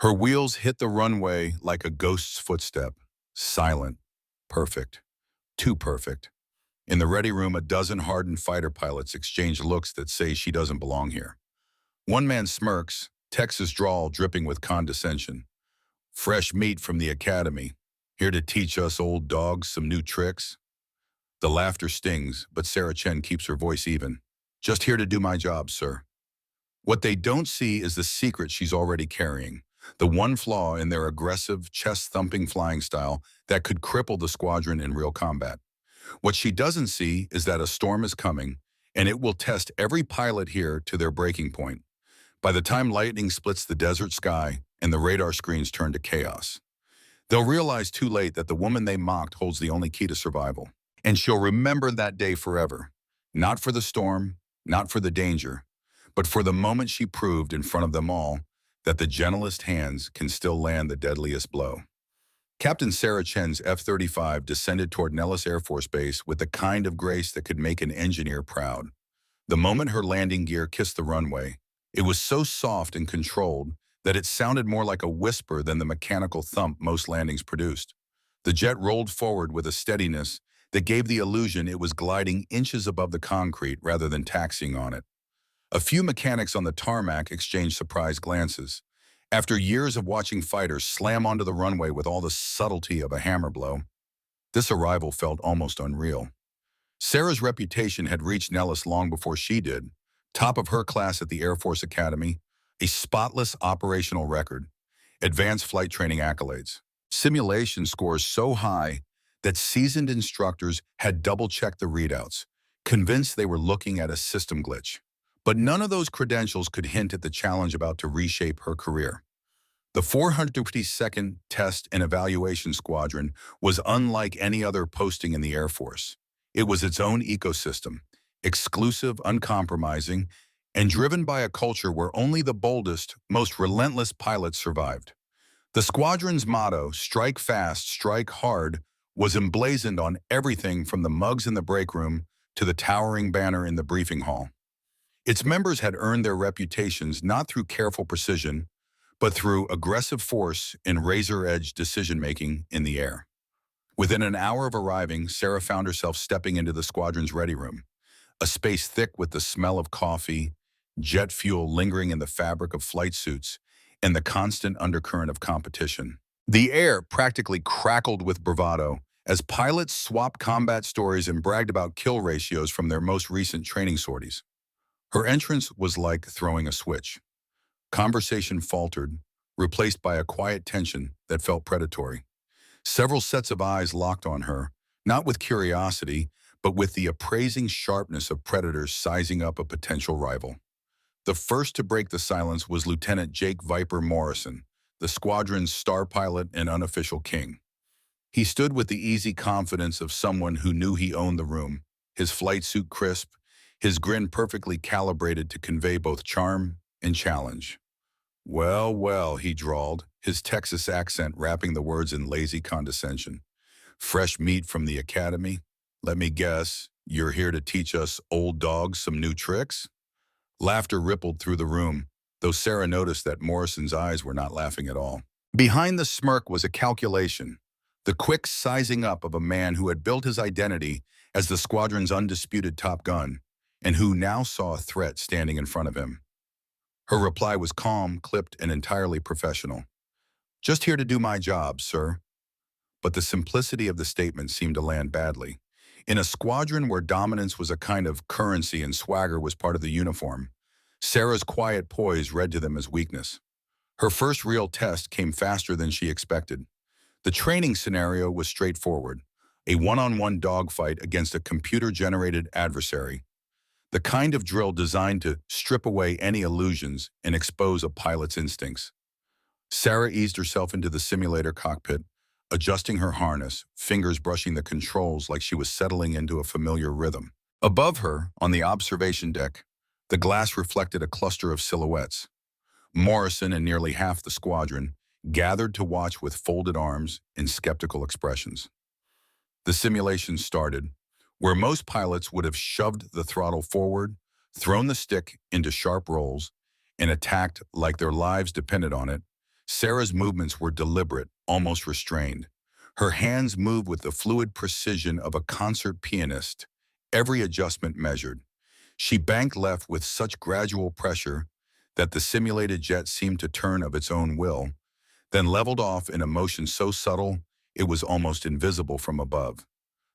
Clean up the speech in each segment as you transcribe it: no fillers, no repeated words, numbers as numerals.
Her wheels hit the runway like a ghost's footstep. Silent. Perfect. Too perfect. In the ready room, a dozen hardened fighter pilots exchange looks that say she doesn't belong here. One man smirks, Texas drawl dripping with condescension. Fresh meat from the academy. Here to teach us old dogs some new tricks? The laughter stings, but Sarah Chen keeps her voice even. Just here to do my job, sir. What they don't see is the secret she's already carrying. The one flaw in their aggressive, chest-thumping flying style that could cripple the squadron in real combat. What she doesn't see is that a storm is coming, and it will test every pilot here to their breaking point. By the time lightning splits the desert sky and the radar screens turn to chaos, they'll realize too late that the woman they mocked holds the only key to survival. And she'll remember that day forever. Not for the storm, not for the danger, but for the moment she proved in front of them all that the gentlest hands can still land the deadliest blow. Captain Sarah Chen's F-35 descended toward Nellis Air Force Base with the kind of grace that could make an engineer proud. The moment her landing gear kissed the runway, it was so soft and controlled that it sounded more like a whisper than the mechanical thump most landings produced. The jet rolled forward with a steadiness that gave the illusion it was gliding inches above the concrete rather than taxiing on it. A few mechanics on the tarmac exchanged surprised glances. After years of watching fighters slam onto the runway with all the subtlety of a hammer blow, this arrival felt almost unreal. Sarah's reputation had reached Nellis long before she did, top of her class at the Air Force Academy, a spotless operational record, advanced flight training accolades, simulation scores so high that seasoned instructors had double-checked the readouts, convinced they were looking at a system glitch. But none of those credentials could hint at the challenge about to reshape her career. The 452nd Test and Evaluation Squadron was unlike any other posting in the Air Force. It was its own ecosystem, exclusive, uncompromising, and driven by a culture where only the boldest, most relentless pilots survived. The squadron's motto, "Strike fast, strike hard," was emblazoned on everything from the mugs in the break room to the towering banner in the briefing hall. Its members had earned their reputations not through careful precision, but through aggressive force and razor-edge decision-making in the air. Within an hour of arriving, Sarah found herself stepping into the squadron's ready room, a space thick with the smell of coffee, jet fuel lingering in the fabric of flight suits, and the constant undercurrent of competition. The air practically crackled with bravado as pilots swapped combat stories and bragged about kill ratios from their most recent training sorties. Her entrance was like throwing a switch. Conversation faltered, replaced by a quiet tension that felt predatory. Several sets of eyes locked on her, not with curiosity, but with the appraising sharpness of predators sizing up a potential rival. The first to break the silence was Lieutenant Jake Viper Morrison, the squadron's star pilot and unofficial king. He stood with the easy confidence of someone who knew he owned the room, his flight suit crisp, his grin perfectly calibrated to convey both charm and challenge. "Well, well," he drawled, his Texas accent wrapping the words in lazy condescension. "Fresh meat from the academy? Let me guess, you're here to teach us old dogs some new tricks?" Laughter rippled through the room, though Sarah noticed that Morrison's eyes were not laughing at all. Behind the smirk was a calculation, the quick sizing up of a man who had built his identity as the squadron's undisputed top gun, and who now saw a threat standing in front of him. Her reply was calm, clipped, and entirely professional. "Just here to do my job, sir." But the simplicity of the statement seemed to land badly. In a squadron where dominance was a kind of currency and swagger was part of the uniform, Sarah's quiet poise read to them as weakness. Her first real test came faster than she expected. The training scenario was straightforward, a one-on-one dogfight against a computer-generated adversary, the kind of drill designed to strip away any illusions and expose a pilot's instincts. Sarah eased herself into the simulator cockpit, adjusting her harness, fingers brushing the controls like she was settling into a familiar rhythm. Above her, on the observation deck, the glass reflected a cluster of silhouettes. Morrison and nearly half the squadron gathered to watch with folded arms and skeptical expressions. The simulation started, where most pilots would have shoved the throttle forward, thrown the stick into sharp rolls, and attacked like their lives depended on it. Sarah's movements were deliberate, almost restrained. Her hands moved with the fluid precision of a concert pianist, every adjustment measured. She banked left with such gradual pressure that the simulated jet seemed to turn of its own will, then leveled off in a motion so subtle it was almost invisible from above.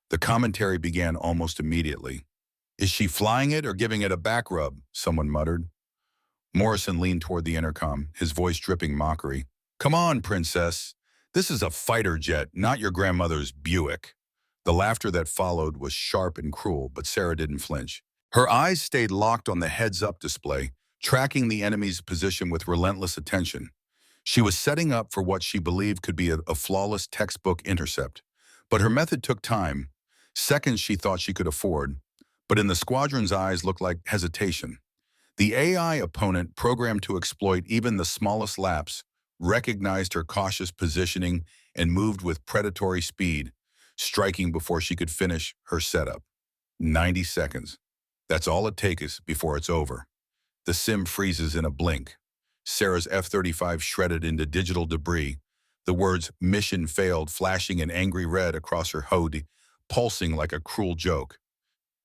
The commentary began almost immediately. "Is she flying it or giving it a back rub?" someone muttered. Morrison leaned toward the intercom, his voice dripping mockery. "Come on, princess. This is a fighter jet, not your grandmother's Buick." The laughter that followed was sharp and cruel, but Sarah didn't flinch. Her eyes stayed locked on the heads-up display, tracking the enemy's position with relentless attention. She was setting up for what she believed could be a flawless textbook intercept. But her method took time, seconds she thought she could afford, but in the squadron's eyes looked like hesitation. The AI opponent, programmed to exploit even the smallest lapse, recognized her cautious positioning and moved with predatory speed, striking before she could finish her setup. 90 seconds. That's all it takes before it's over. The sim freezes in a blink. Sarah's F-35 shredded into digital debris, the words "mission failed" flashing in angry red across her HUD, pulsing like a cruel joke.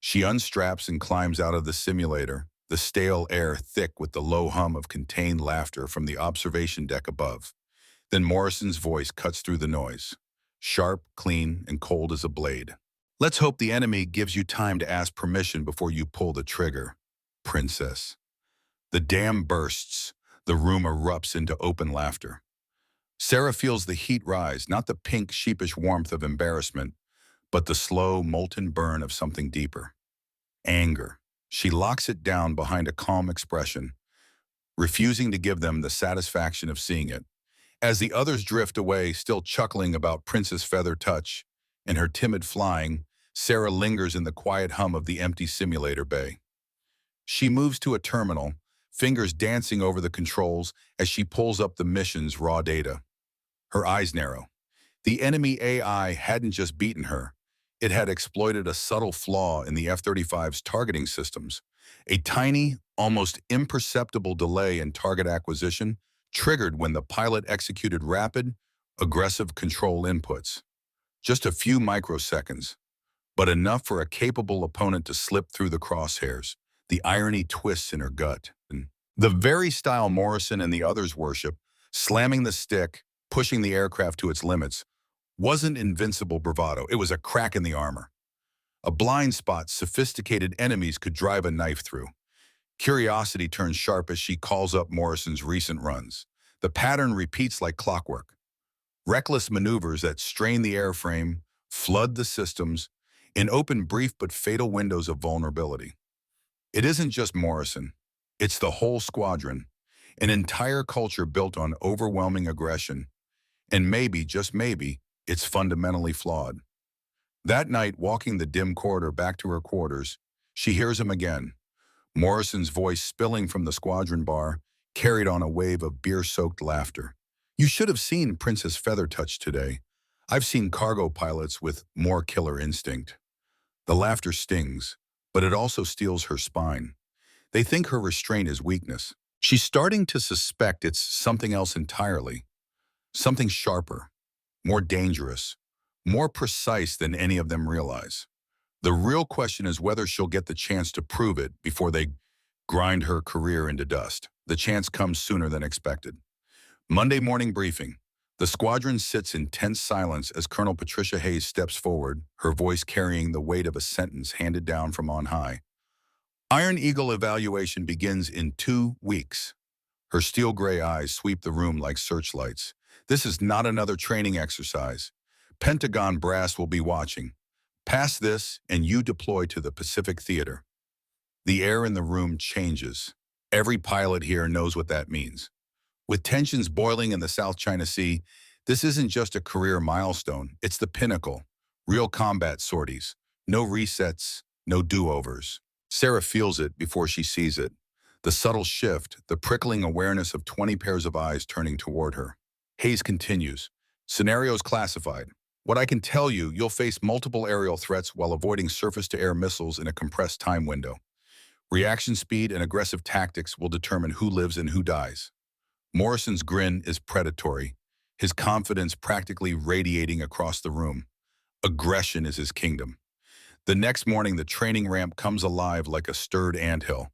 She unstraps and climbs out of the simulator, the stale air thick with the low hum of contained laughter from the observation deck above. Then Morrison's voice cuts through the noise, sharp, clean, and cold as a blade. "Let's hope the enemy gives you time to ask permission before you pull the trigger, princess." The dam bursts. The room erupts into open laughter. Sarah feels the heat rise, not the pink, sheepish warmth of embarrassment, but the slow, molten burn of something deeper. Anger. She locks it down behind a calm expression, refusing to give them the satisfaction of seeing it. As the others drift away, still chuckling about Princess Feather Touch and her timid flying, Sarah lingers in the quiet hum of the empty simulator bay. She moves to a terminal, fingers dancing over the controls as she pulls up the mission's raw data. Her eyes narrow. The enemy AI hadn't just beaten her. It had exploited a subtle flaw in the F-35's targeting systems. A tiny, almost imperceptible delay in target acquisition triggered when the pilot executed rapid, aggressive control inputs. Just a few microseconds, but enough for a capable opponent to slip through the crosshairs. The irony twists in her gut. The very style Morrison and the others worship, slamming the stick, pushing the aircraft to its limits, wasn't invincible bravado. It was a crack in the armor. A blind spot sophisticated enemies could drive a knife through. Curiosity turns sharp as she calls up Morrison's recent runs. The pattern repeats like clockwork. Reckless maneuvers that strain the airframe, flood the systems, and open brief but fatal windows of vulnerability. It isn't just Morrison. It's the whole squadron, an entire culture built on overwhelming aggression. And maybe, just maybe, it's fundamentally flawed. That night, walking the dim corridor back to her quarters, she hears him again. Morrison's voice spilling from the squadron bar, carried on a wave of beer-soaked laughter. "You should have seen Princess Feathertouch today. I've seen cargo pilots with more killer instinct." The laughter stings, but it also steels her spine. They think her restraint is weakness. She's starting to suspect it's something else entirely. Something sharper, more dangerous, more precise than any of them realize. The real question is whether she'll get the chance to prove it before they grind her career into dust. The chance comes sooner than expected. Monday morning briefing. The squadron sits in tense silence as Colonel Patricia Hayes steps forward, her voice carrying the weight of a sentence handed down from on high. Iron Eagle evaluation begins in 2 weeks. Her steel gray eyes sweep the room like searchlights. This is not another training exercise. Pentagon brass will be watching. Pass this and you deploy to the Pacific Theater. The air in the room changes. Every pilot here knows what that means. With tensions boiling in the South China Sea, this isn't just a career milestone, it's the pinnacle. Real combat sorties. No resets, no do-overs. Sarah feels it before she sees it. The subtle shift, the prickling awareness of 20 pairs of eyes turning toward her. Hayes continues. Scenarios classified. What I can tell you, you'll face multiple aerial threats while avoiding surface-to-air missiles in a compressed time window. Reaction speed and aggressive tactics will determine who lives and who dies. Morrison's grin is predatory, his confidence practically radiating across the room. Aggression is his kingdom. The next morning, the training ramp comes alive like a stirred anthill.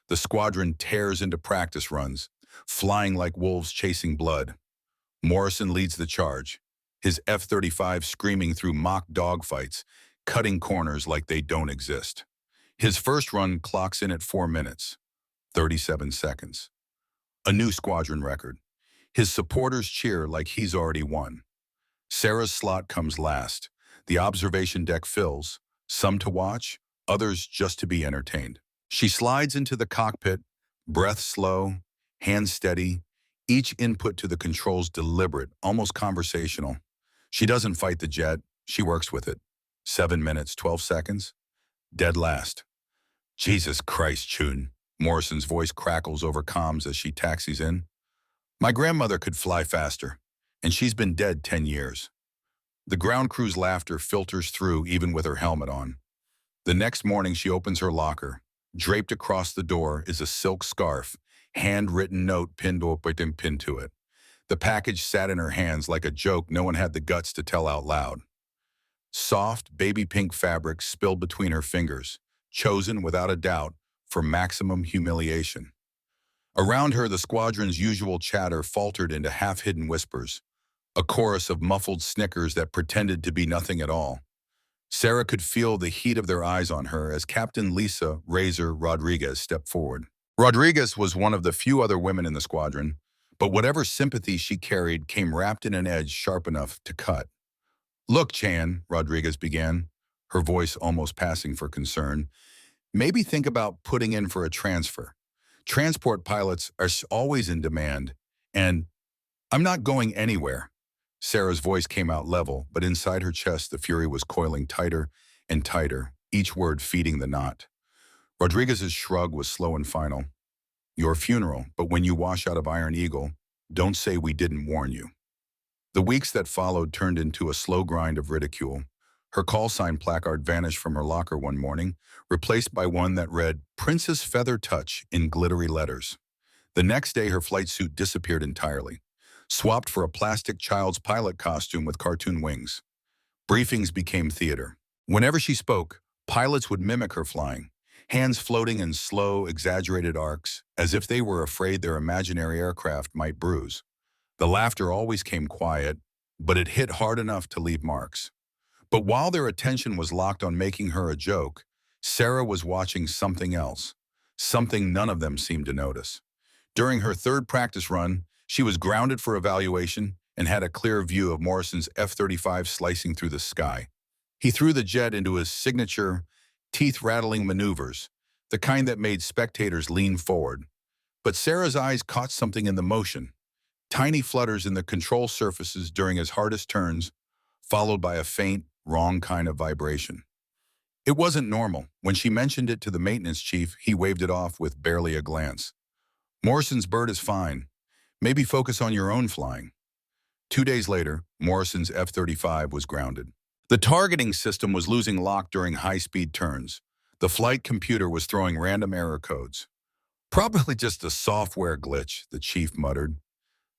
The squadron tears into practice runs, flying like wolves chasing blood. Morrison leads the charge, his F-35 screaming through mock dogfights, cutting corners like they don't exist. His first run clocks in at 4 minutes, 37 seconds. A new squadron record. His supporters cheer like he's already won. Sarah's slot comes last. The observation deck fills, some to watch, others just to be entertained. She slides into the cockpit, breath slow, hands steady, each input to the controls deliberate, almost conversational. She doesn't fight the jet, she works with it. 7 minutes, 12 seconds, dead last. Jesus Christ, Chun. Morrison's voice crackles over comms as she taxis in. My grandmother could fly faster, and she's been dead 10 years. The ground crew's laughter filters through even with her helmet on. The next morning she opens her locker. Draped across the door is a silk scarf, handwritten note pinned to it. The package sat in her hands like a joke no one had the guts to tell out loud. Soft, baby pink fabric spilled between her fingers, chosen without a doubt for maximum humiliation. Around her, the squadron's usual chatter faltered into half-hidden whispers, a chorus of muffled snickers that pretended to be nothing at all. Sarah could feel the heat of their eyes on her as Captain Lisa Razor Rodriguez stepped forward. Rodriguez was one of the few other women in the squadron, but whatever sympathy she carried came wrapped in an edge sharp enough to cut. Look, Chan, Rodriguez began, her voice almost passing for concern, maybe think about putting in for a transfer. Transport pilots are always in demand, and I'm not going anywhere. Sarah's voice came out level, but inside her chest the fury was coiling tighter and tighter, each word feeding the knot. Rodriguez's shrug was slow and final. Your funeral, but when you wash out of Iron Eagle, don't say we didn't warn you. The weeks that followed turned into a slow grind of ridicule. Her call sign placard vanished from her locker one morning, replaced by one that read, Princess Feather Touch in glittery letters. The next day, her flight suit disappeared entirely, swapped for a plastic child's pilot costume with cartoon wings. Briefings became theater. Whenever she spoke, pilots would mimic her flying, hands floating in slow, exaggerated arcs, as if they were afraid their imaginary aircraft might bruise. The laughter always came quiet, but it hit hard enough to leave marks. But while their attention was locked on making her a joke, Sarah was watching something else, something none of them seemed to notice. During her third practice run, she was grounded for evaluation and had a clear view of Morrison's F-35 slicing through the sky. He threw the jet into his signature, teeth-rattling maneuvers, the kind that made spectators lean forward. But Sarah's eyes caught something in the motion, tiny flutters in the control surfaces during his hardest turns, followed by a faint, wrong kind of vibration. It wasn't normal. When she mentioned it to the maintenance chief, he waved it off with barely a glance. Morrison's bird is fine. Maybe focus on your own flying. 2 days later, Morrison's F-35 was grounded. The targeting system was losing lock during high-speed turns. The flight computer was throwing random error codes. Probably just a software glitch, the chief muttered.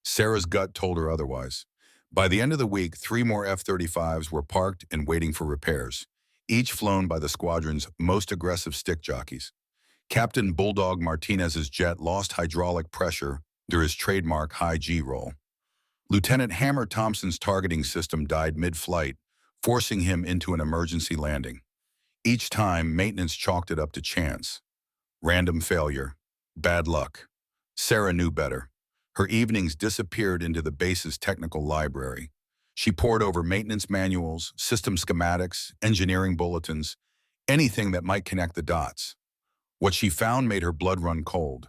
Sarah's gut told her otherwise. By the end of the week, 3 more F-35s were parked and waiting for repairs, each flown by the squadron's most aggressive stick jockeys. Captain Bulldog Martinez's jet lost hydraulic pressure through his trademark high G roll. Lieutenant Hammer Thompson's targeting system died mid-flight, forcing him into an emergency landing. Each time, maintenance chalked it up to chance. Random failure. Bad luck. Sarah knew better. Her evenings disappeared into the base's technical library. She pored over maintenance manuals, system schematics, engineering bulletins, anything that might connect the dots. What she found made her blood run cold.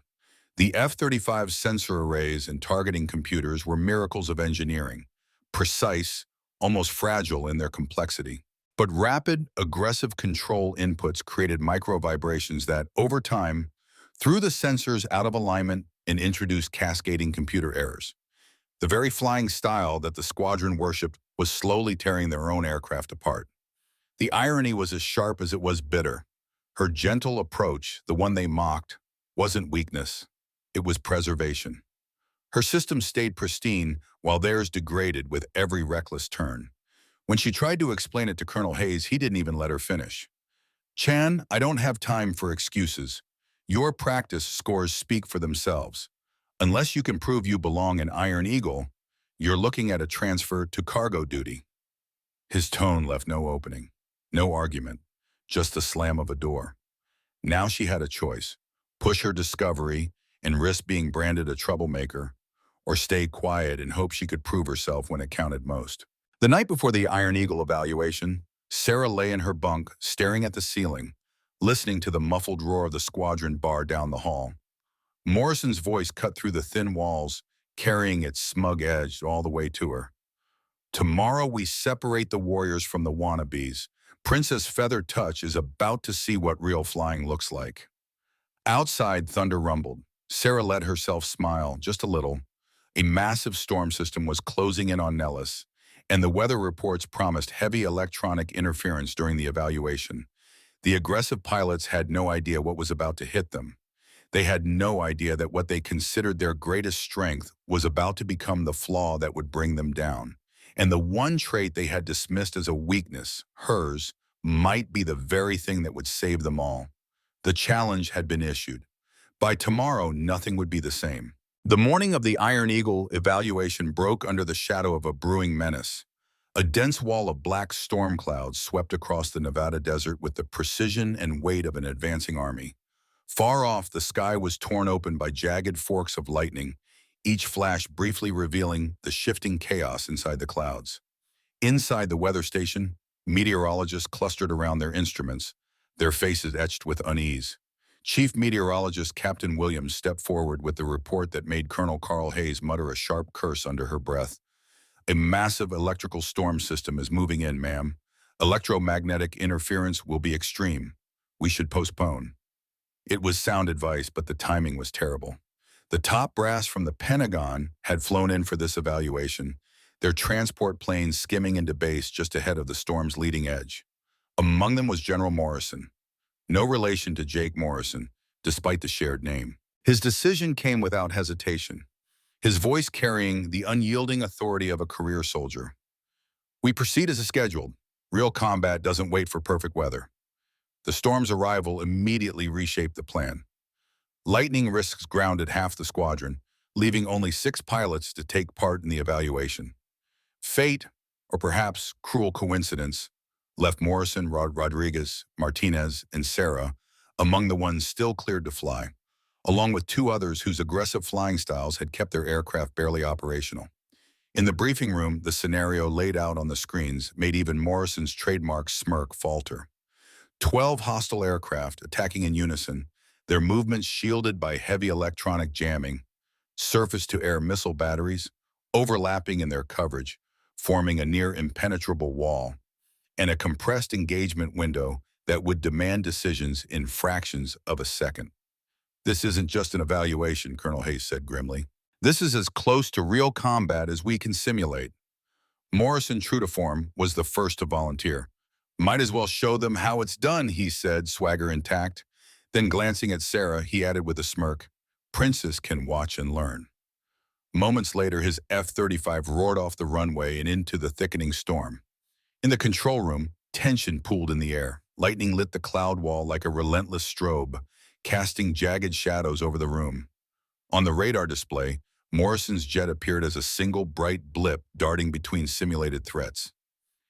The F-35's sensor arrays and targeting computers were miracles of engineering, precise, almost fragile in their complexity. But rapid, aggressive control inputs created micro-vibrations that, over time, threw the sensors out of alignment and introduced cascading computer errors. The very flying style that the squadron worshipped was slowly tearing their own aircraft apart. The irony was as sharp as it was bitter. Her gentle approach, the one they mocked, wasn't weakness. It was preservation. Her system stayed pristine while theirs degraded with every reckless turn. When she tried to explain it to Colonel Hayes, he didn't even let her finish. Chan, I don't have time for excuses. Your practice scores speak for themselves. Unless you can prove you belong in Iron Eagle, you're looking at a transfer to cargo duty. His tone left no opening, no argument, just the slam of a door. Now she had a choice: push her discovery and risk being branded a troublemaker, or stay quiet and hope she could prove herself when it counted most. The night before the Iron Eagle evaluation, Sarah lay in her bunk, staring at the ceiling, listening to the muffled roar of the squadron bar down the hall. Morrison's voice cut through the thin walls, carrying its smug edge all the way to her. Tomorrow we separate the warriors from the wannabes. Princess Feather Touch is about to see what real flying looks like. Outside, thunder rumbled. Sarah let herself smile, just a little. A massive storm system was closing in on Nellis, and the weather reports promised heavy electronic interference during the evaluation. The aggressive pilots had no idea what was about to hit them. They had no idea that what they considered their greatest strength was about to become the flaw that would bring them down. And the one trait they had dismissed as a weakness, hers, might be the very thing that would save them all. The challenge had been issued. By tomorrow, nothing would be the same. The morning of the Iron Eagle evaluation broke under the shadow of a brewing menace. A dense wall of black storm clouds swept across the Nevada desert with the precision and weight of an advancing army. Far off, the sky was torn open by jagged forks of lightning, each flash briefly revealing the shifting chaos inside the clouds. Inside the weather station, meteorologists clustered around their instruments, their faces etched with unease. Chief Meteorologist Captain Williams stepped forward with the report that made Colonel Carl Hayes mutter a sharp curse under her breath. A massive electrical storm system is moving in, ma'am. Electromagnetic interference will be extreme. We should postpone. It was sound advice, but the timing was terrible. The top brass from the Pentagon had flown in for this evaluation, their transport planes skimming into base just ahead of the storm's leading edge. Among them was General Morrison, no relation to Jake Morrison, despite the shared name. His decision came without hesitation, his voice carrying the unyielding authority of a career soldier. We proceed as scheduled. Real combat doesn't wait for perfect weather. The storm's arrival immediately reshaped the plan. Lightning risks grounded half the squadron, leaving only 6 pilots to take part in the evaluation. Fate, or perhaps cruel coincidence, left Morrison, Rodriguez, Martinez, and Sarah among the ones still cleared to fly, along with 2 others whose aggressive flying styles had kept their aircraft barely operational. In the briefing room, the scenario laid out on the screens made even Morrison's trademark smirk falter. 12 hostile aircraft attacking in unison, their movements shielded by heavy electronic jamming, surface-to-air missile batteries, overlapping in their coverage, forming a near-impenetrable wall, and a compressed engagement window that would demand decisions in fractions of a second. This isn't just an evaluation, Colonel Hayes said grimly. This is as close to real combat as we can simulate. Morrison, true to form, was the first to volunteer. Might as well show them how it's done, he said, swagger intact. Then glancing at Sarah, he added with a smirk, Princess can watch and learn. Moments later, his F-35 roared off the runway and into the thickening storm. In the control room, tension pooled in the air. Lightning lit the cloud wall like a relentless strobe, casting jagged shadows over the room. On the radar display, Morrison's jet appeared as a single bright blip darting between simulated threats.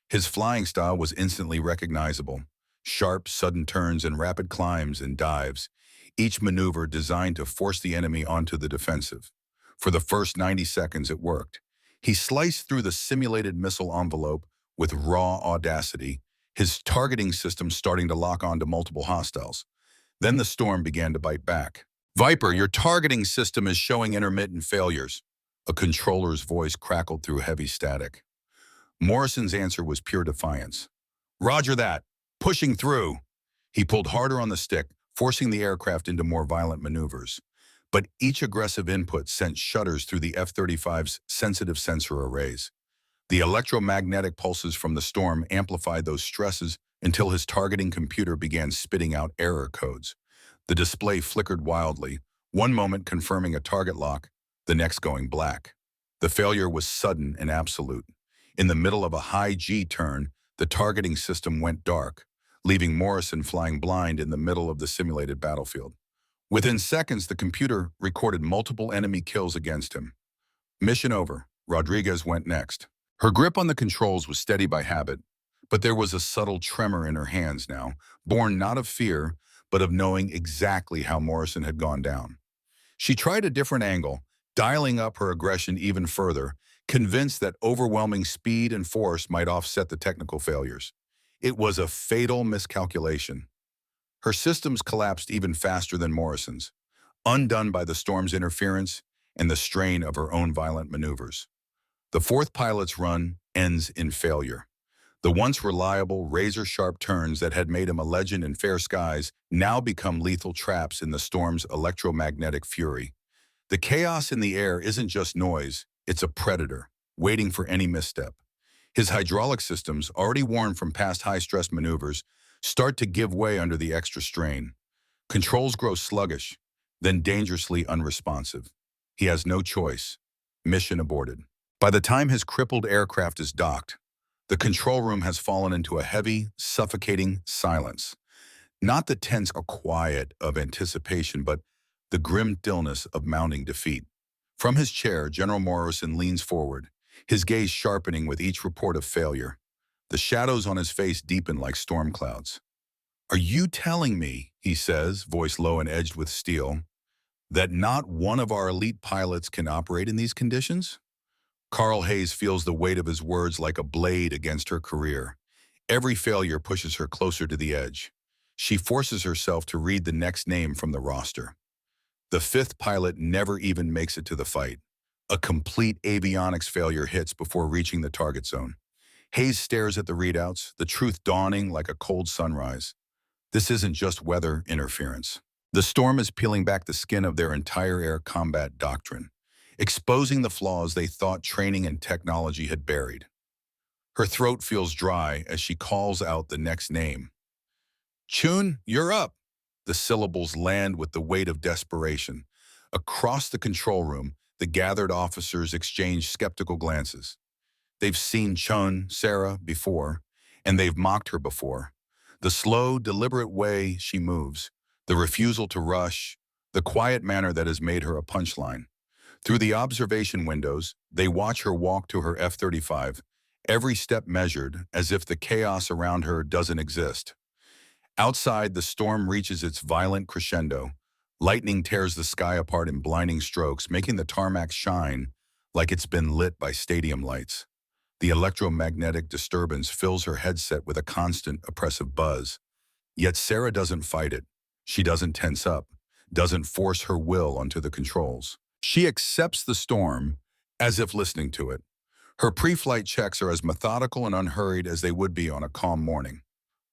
His flying style was instantly recognizable. Sharp, sudden turns and rapid climbs and dives, each maneuver designed to force the enemy onto the defensive. For the first 90 seconds, it worked. He sliced through the simulated missile envelope with raw audacity, his targeting system starting to lock onto multiple hostiles. Then the storm began to bite back. Viper, your targeting system is showing intermittent failures. A controller's voice crackled through heavy static. Morrison's answer was pure defiance. Roger that. Pushing through. He pulled harder on the stick, forcing the aircraft into more violent maneuvers. But each aggressive input sent shudders through the F-35's sensitive sensor arrays. The electromagnetic pulses from the storm amplified those stresses until his targeting computer began spitting out error codes. The display flickered wildly, one moment confirming a target lock, the next going black. The failure was sudden and absolute. In the middle of a high G turn, the targeting system went dark, leaving Morrison flying blind in the middle of the simulated battlefield. Within seconds, the computer recorded multiple enemy kills against him. Mission over. Rodriguez went next. Her grip on the controls was steady by habit, but there was a subtle tremor in her hands now, born not of fear, but of knowing exactly how Morrison had gone down. She tried a different angle, dialing up her aggression even further, convinced that overwhelming speed and force might offset the technical failures. It was a fatal miscalculation. Her systems collapsed even faster than Morrison's, undone by the storm's interference and the strain of her own violent maneuvers. The fourth pilot's run ends in failure. The once reliable, razor-sharp turns that had made him a legend in fair skies now become lethal traps in the storm's electromagnetic fury. The chaos in the air isn't just noise, it's a predator, waiting for any misstep. His hydraulic systems, already worn from past high-stress maneuvers, start to give way under the extra strain. Controls grow sluggish, then dangerously unresponsive. He has no choice. Mission aborted. By the time his crippled aircraft is docked, the control room has fallen into a heavy, suffocating silence. Not the tense quiet of anticipation, but the grim stillness of mounting defeat. From his chair, General Morrison leans forward, his gaze sharpening with each report of failure. The shadows on his face deepen like storm clouds. "Are you telling me," he says, voice low and edged with steel, "that not one of our elite pilots can operate in these conditions?" Carl Hayes feels the weight of his words like a blade against her career. Every failure pushes her closer to the edge. She forces herself to read the next name from the roster. The fifth pilot never even makes it to the fight. A complete avionics failure hits before reaching the target zone. Hayes stares at the readouts, the truth dawning like a cold sunrise. This isn't just weather interference. The storm is peeling back the skin of their entire air combat doctrine, exposing the flaws they thought training and technology had buried. Her throat feels dry as she calls out the next name. "Chun, you're up." The syllables land with the weight of desperation. Across the control room, the gathered officers exchange skeptical glances. They've seen Chun, Sarah, before, and they've mocked her before. The slow, deliberate way she moves, the refusal to rush, the quiet manner that has made her a punchline. Through the observation windows, they watch her walk to her F-35, every step measured as if the chaos around her doesn't exist. Outside, the storm reaches its violent crescendo. Lightning tears the sky apart in blinding strokes, making the tarmac shine like it's been lit by stadium lights. The electromagnetic disturbance fills her headset with a constant, oppressive buzz. Yet Sarah doesn't fight it. She doesn't tense up, doesn't force her will onto the controls. She accepts the storm as if listening to it. Her pre-flight checks are as methodical and unhurried as they would be on a calm morning.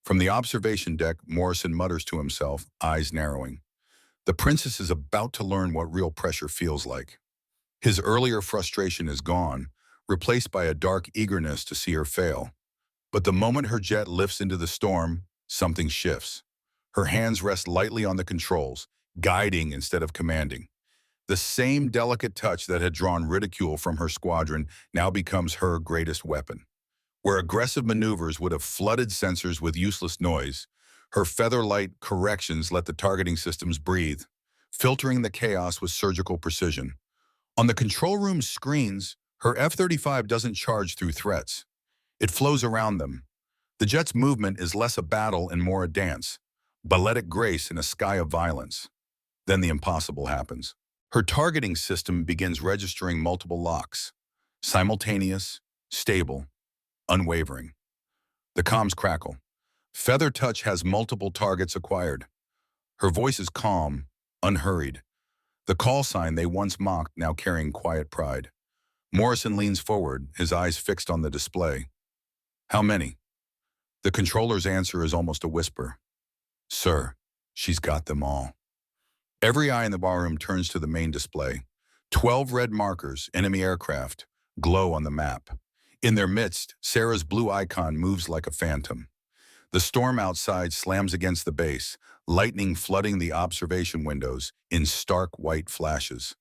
From the observation deck, Morrison mutters to himself, eyes narrowing. The princess is about to learn what real pressure feels like. His earlier frustration is gone, replaced by a dark eagerness to see her fail. But the moment her jet lifts into the storm, something shifts. Her hands rest lightly on the controls, guiding instead of commanding. The same delicate touch that had drawn ridicule from her squadron now becomes her greatest weapon. Where aggressive maneuvers would have flooded sensors with useless noise, her feather-light corrections let the targeting systems breathe, filtering the chaos with surgical precision. On the control room's screens, her F-35 doesn't charge through threats. It flows around them. The jet's movement is less a battle and more a dance, balletic grace in a sky of violence. Then the impossible happens. Her targeting system begins registering multiple locks, simultaneous, stable, unwavering. The comms crackle. Feather Touch has multiple targets acquired. Her voice is calm, unhurried. The call sign they once mocked now carrying quiet pride. Morrison leans forward, his eyes fixed on the display. "How many?" The controller's answer is almost a whisper. "Sir, she's got them all." Every eye in the ballroom turns to the main display. 12 red markers, enemy aircraft, glow on the map. In their midst, Sarah's blue icon moves like a phantom. The storm outside slams against the base, lightning flooding the observation windows in stark white flashes.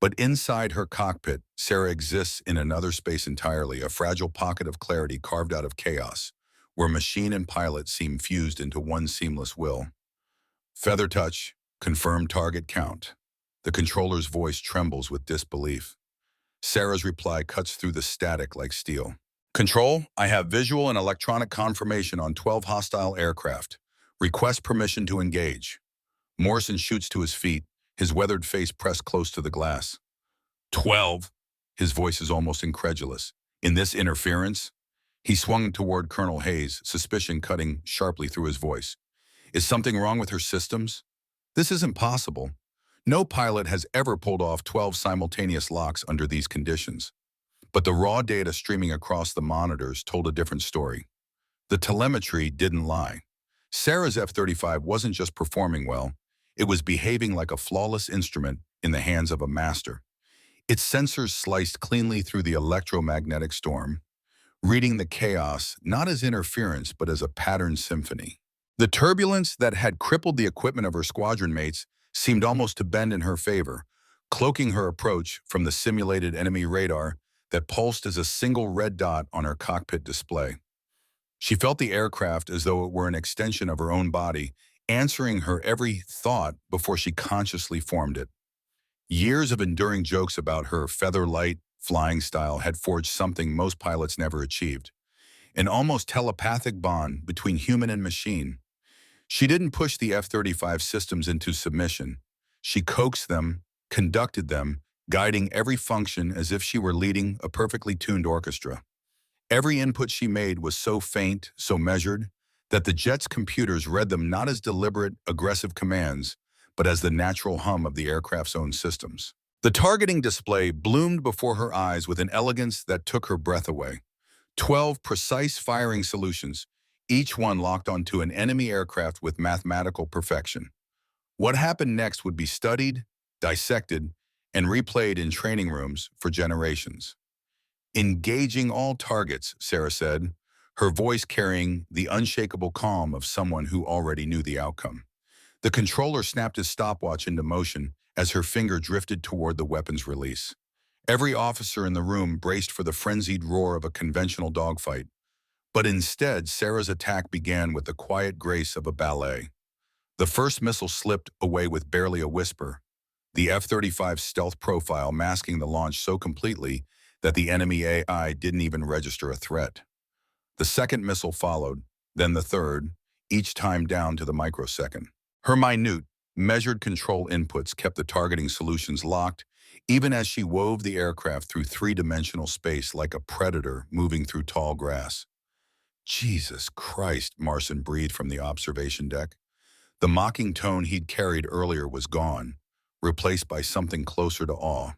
But inside her cockpit, Sarah exists in another space entirely, a fragile pocket of clarity carved out of chaos, where machine and pilot seem fused into one seamless will. Feather touch, confirm target count. The controller's voice trembles with disbelief. Sarah's reply cuts through the static like steel. Control, I have visual and electronic confirmation on 12 hostile aircraft. Request permission to engage. Morrison shoots to his feet, his weathered face pressed close to the glass. 12? His voice is almost incredulous. In this interference? He swung toward Colonel Hayes, suspicion cutting sharply through his voice. Is something wrong with her systems? This isn't possible. No pilot has ever pulled off 12 simultaneous locks under these conditions. But the raw data streaming across the monitors told a different story. The telemetry didn't lie. Sarah's F-35 wasn't just performing well, it was behaving like a flawless instrument in the hands of a master. Its sensors sliced cleanly through the electromagnetic storm, reading the chaos not as interference but as a patterned symphony. The turbulence that had crippled the equipment of her squadron mates seemed almost to bend in her favor, cloaking her approach from the simulated enemy radar that pulsed as a single red dot on her cockpit display. She felt the aircraft as though it were an extension of her own body, answering her every thought before she consciously formed it. Years of enduring jokes about her feather-light flying style had forged something most pilots never achieved, an almost telepathic bond between human and machine. She didn't push the F-35 systems into submission. She coaxed them, conducted them, guiding every function as if she were leading a perfectly tuned orchestra. Every input she made was so faint, so measured, that the jet's computers read them not as deliberate, aggressive commands, but as the natural hum of the aircraft's own systems. The targeting display bloomed before her eyes with an elegance that took her breath away. 12 precise firing solutions, each one locked onto an enemy aircraft with mathematical perfection. What happened next would be studied, dissected, and replayed in training rooms for generations. Engaging all targets, Sarah said, her voice carrying the unshakable calm of someone who already knew the outcome. The controller snapped his stopwatch into motion as her finger drifted toward the weapon's release. Every officer in the room braced for the frenzied roar of a conventional dogfight. But instead, Sarah's attack began with the quiet grace of a ballet. The first missile slipped away with barely a whisper, the F-35's stealth profile masking the launch so completely that the enemy AI didn't even register a threat. The second missile followed, then the third, each time down to the microsecond. Her minute, measured control inputs kept the targeting solutions locked, even as she wove the aircraft through three-dimensional space like a predator moving through tall grass. Jesus Christ, Marson breathed from the observation deck. The mocking tone he'd carried earlier was gone, replaced by something closer to awe.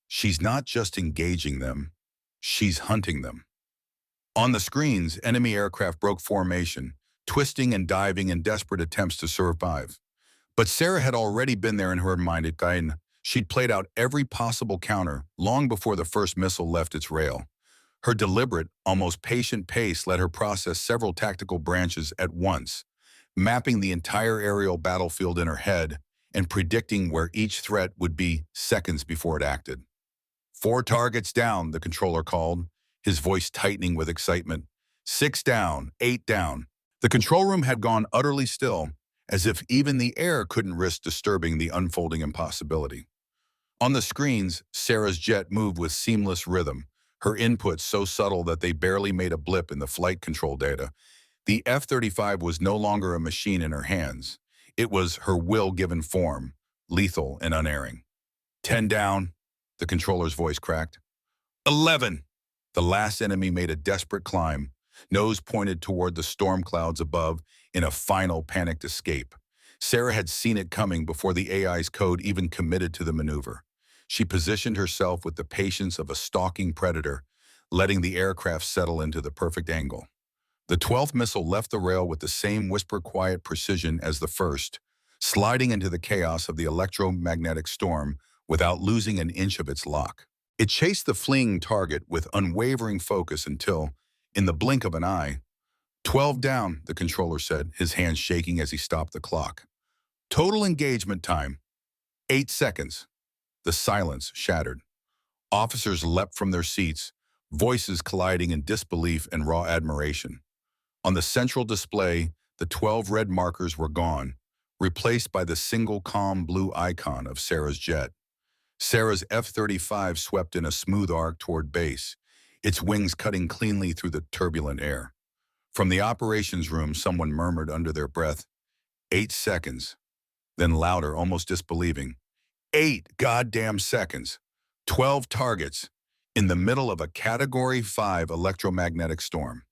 She's not just engaging them, she's hunting them. On the screens, enemy aircraft broke formation, twisting and diving in desperate attempts to survive. But Sarah had already been there in her mind. She'd played out every possible counter long before the first missile left its rail. Her deliberate, almost patient pace let her process several tactical branches at once, mapping the entire aerial battlefield in her head and predicting where each threat would be seconds before it acted. 4 targets down, the controller called, his voice tightening with excitement. 6 down, 8 down. The control room had gone utterly still, as if even the air couldn't risk disturbing the unfolding impossibility. On the screens, Sarah's jet moved with seamless rhythm, her inputs so subtle that they barely made a blip in the flight control data. The F-35 was no longer a machine in her hands. It was her will given form, lethal and unerring. 10 down, the controller's voice cracked. 11! The last enemy made a desperate climb, nose pointed toward the storm clouds above in a final panicked escape. Sarah had seen it coming before the AI's code even committed to the maneuver. She positioned herself with the patience of a stalking predator, letting the aircraft settle into the perfect angle. The 12th missile left the rail with the same whisper-quiet precision as the first, sliding into the chaos of the electromagnetic storm without losing an inch of its lock. It chased the fleeing target with unwavering focus until, in the blink of an eye, 12 down, the controller said, his hands shaking as he stopped the clock. Total engagement time, 8 seconds. The silence shattered. Officers leapt from their seats, voices colliding in disbelief and raw admiration. On the central display, the 12 red markers were gone, replaced by the single calm blue icon of Sarah's jet. Sarah's F-35 swept in a smooth arc toward base, its wings cutting cleanly through the turbulent air. From the operations room, someone murmured under their breath, 8 seconds. Then louder, almost disbelieving, 8 goddamn seconds. 12 targets in the middle of a Category 5 electromagnetic storm.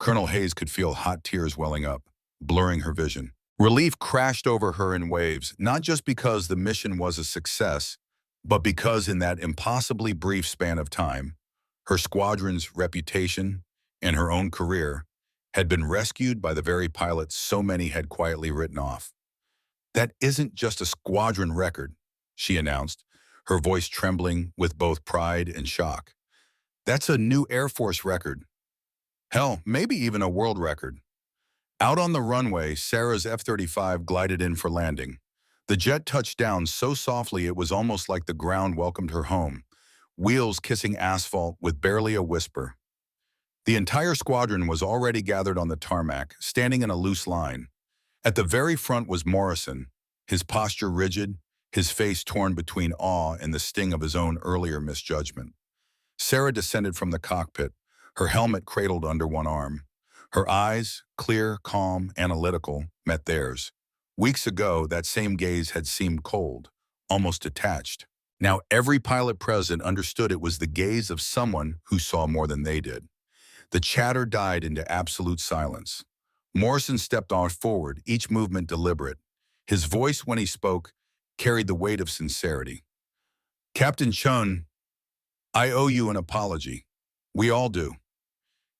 Colonel Hayes could feel hot tears welling up, blurring her vision. Relief crashed over her in waves, not just because the mission was a success, but because in that impossibly brief span of time, her squadron's reputation and her own career had been rescued by the very pilots so many had quietly written off. "That isn't just a squadron record," she announced, her voice trembling with both pride and shock. "That's a new Air Force record. Hell, maybe even a world record." Out on the runway, Sarah's F-35 glided in for landing. The jet touched down so softly it was almost like the ground welcomed her home, wheels kissing asphalt with barely a whisper. The entire squadron was already gathered on the tarmac, standing in a loose line. At the very front was Morrison, his posture rigid, his face torn between awe and the sting of his own earlier misjudgment. Sarah descended from the cockpit, her helmet cradled under one arm. Her eyes, clear, calm, analytical, met theirs. Weeks ago, that same gaze had seemed cold, almost detached. Now every pilot present understood it was the gaze of someone who saw more than they did. The chatter died into absolute silence. Morrison stepped on forward, each movement deliberate. His voice, when he spoke, carried the weight of sincerity. "Captain Chen, I owe you an apology. We all do."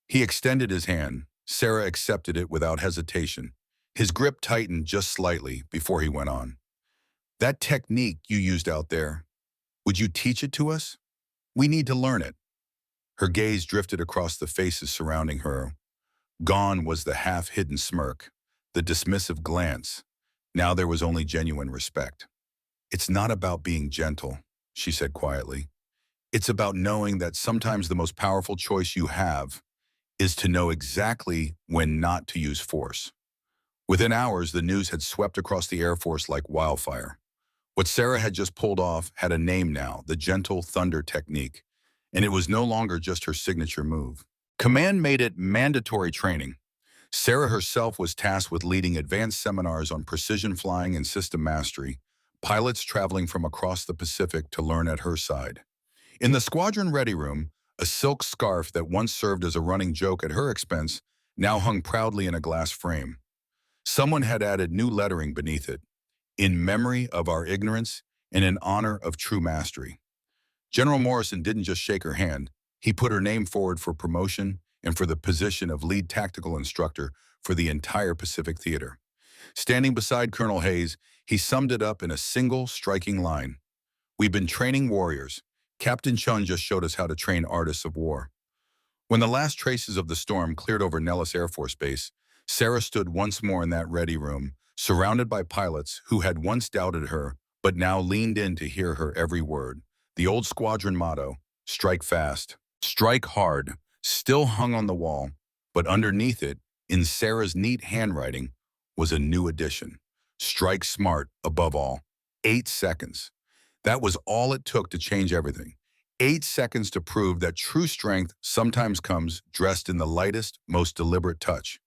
He extended his hand. Sarah accepted it without hesitation. His grip tightened just slightly before he went on. "That technique you used out there, would you teach it to us? We need to learn it." Her gaze drifted across the faces surrounding her. Gone was the half-hidden smirk, the dismissive glance. Now there was only genuine respect. "It's not about being gentle," she said quietly. "It's about knowing that sometimes the most powerful choice you have is to know exactly when not to use force." Within hours, the news had swept across the Air Force like wildfire. What Sarah had just pulled off had a name now, the gentle thunder technique, and it was no longer just her signature move. Command made it mandatory training. Sarah herself was tasked with leading advanced seminars on precision flying and system mastery, pilots traveling from across the Pacific to learn at her side. In the squadron ready room, a silk scarf that once served as a running joke at her expense now hung proudly in a glass frame. Someone had added new lettering beneath it, "In memory of our ignorance and in honor of true mastery." General Morrison didn't just shake her hand. He put her name forward for promotion and for the position of lead tactical instructor for the entire Pacific Theater. Standing beside Colonel Hayes, he summed it up in a single striking line. "We've been training warriors. Captain Chen just showed us how to train artists of war." When the last traces of the storm cleared over Nellis Air Force Base, Sarah stood once more in that ready room, surrounded by pilots who had once doubted her, but now leaned in to hear her every word. The old squadron motto, "Strike fast, strike hard," still hung on the wall, but underneath it, in Sarah's neat handwriting, was a new addition. "Strike smart, above all. 8 seconds." That was all it took to change everything. 8 seconds to prove that true strength sometimes comes dressed in the lightest, most deliberate touch.